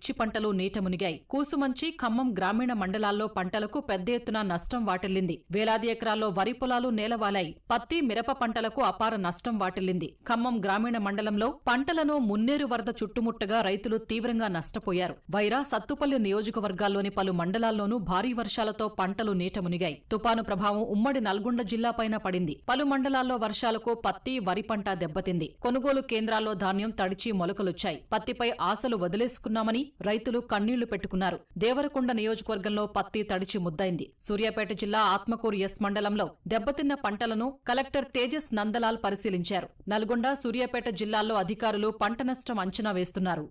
మిర్చి పంటలు నీట మునిగాయి. కూసుమంచి, ఖమ్మం గ్రామీణ మండలాల్లో పంటలకు పెద్ద ఎత్తున నష్టం వాటిల్లింది. వేలాది ఎకరాల్లో వరి పొలాలు నేలవాలాయి. పత్తి, మిరప పంటలకు అపార నష్టం వాటిల్లింది. ఖమ్మం గ్రామీణ మండలంలో పంటలను మున్నేరు వరద చుట్టుముట్టగా రైతులు తీవ్రంగా నష్టపోయారు. వైరా, సత్తుపల్లి నియోజకవర్గాల్లోని పలు మండలాల్లోనూ భారీ వర్షాలతో పంటలు నీట మునిగాయి. తుపాను ప్రభావం ఉమ్మడి నల్గొండ జిల్లాపైన పడింది. పలు మండలాల్లో వర్షాలకు పత్తి, వరి పంట దెబ్బతింది. కొనుగోలు కేంద్రాల్లో ధాన్యం తడిచి మొలకలొచ్చాయి. పత్తిపై ఆశలు వదిలేసుకున్నామని రైతులు కన్నీళ్లు పెట్టుకున్నారు. దేవరకొండ నియోజకవర్గంలో పత్తి తడిచి ముద్దైంది. సూర్యాపేట జిల్లా ఆత్మకూరు ఎస్ మండలంలో దెబ్బతిన్న పంటలను కలెక్టర్ తేజస్ నందలాల్ పరిశీలించారు. నల్గొండ, సూర్యాపేట జిల్లాల్లో అధికారులు పంట నష్టం అంచనా వేస్తున్నారు.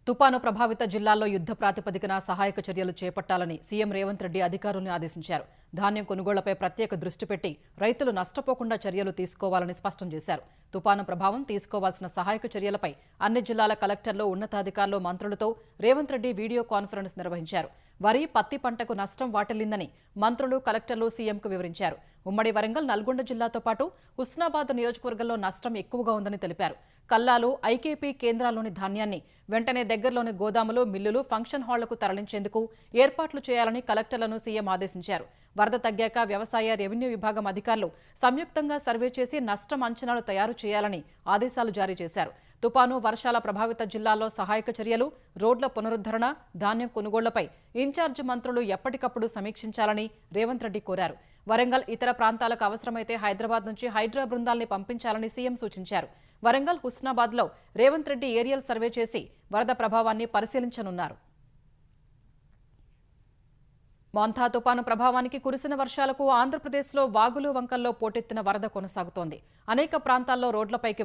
తుపాను ప్రభావిత జిల్లాల్లో యుద్ధ ప్రాతిపదికన సహాయక చర్యలు చేపట్టాలని సీఎం రేవంత్ రెడ్డి అధికారులను ఆదేశించారు. ధాన్యం కొనుగోళ్లపై ప్రత్యేక దృష్టి పెట్టి రైతులు నష్టపోకుండా చర్యలు తీసుకోవాలని స్పష్టం చేశారు. తుపాను ప్రభావం తీసుకోవాల్సిన సహాయక చర్యలపై అన్ని జిల్లాల కలెక్టర్లు, ఉన్నతాధికారులు, మంత్రులతో రేవంత్ రెడ్డి వీడియో కాన్ఫరెన్స్ నిర్వహించారు. వరి, పత్తి పంటకు నష్టం వాటిల్లిందని మంత్రులు, కలెక్టర్లు సీఎంకు వివరించారు. ఉమ్మడి వరంగల్, నల్గొండ జిల్లాతో పాటు హుస్నాబాద్ నియోజకవర్గంలో నష్టం ఎక్కువగా ఉందని తెలిపారు. కల్లాలు, ఐకేపీ కేంద్రాల్లోని ధాన్యాన్ని వెంటనే దగ్గరలోని గోదాములు, మిల్లులు, ఫంక్షన్ హాళ్లకు తరలించేందుకు ఏర్పాట్లు చేయాలని కలెక్టర్లను సీఎం ఆదేశించారు. వరద తగ్గాక వ్యవసాయ, రెవెన్యూ విభాగం అధికారులు సంయుక్తంగా సర్వే చేసి నష్టం అంచనాలు తయారు చేయాలని ఆదేశాలు జారీ చేశారు. తుపాను, వర్షాల ప్రభావిత జిల్లాల్లో సహాయక చర్యలు, రోడ్ల పునరుద్ధరణ, ధాన్యం కొనుగోళ్లపై ఇన్ఛార్జ్ మంత్రులు ఎప్పటికప్పుడు సమీక్షించాలని రేవంత్ రెడ్డి కోరారు. వరంగల్, ఇతర ప్రాంతాలకు అవసరమైతే హైదరాబాద్ నుంచి హైడ్రా బృందాల్ని పంపించాలని సీఎం సూచించారు. వరంగల్, హుస్నాబాద్లో రేవంత్ రెడ్డి ఏరియల్ సర్వే చేసి వరద ప్రభావాన్ని పరిశీలించనున్నారు. మోంథా తుపాను ప్రభావానికి కురిసిన వర్షాలకు ఆంధ్రప్రదేశ్లో వాగులు, వంకల్లో పోటెత్తిన వరద కొనసాగుతోంది. అనేక ప్రాంతాల్లో రోడ్లపైకి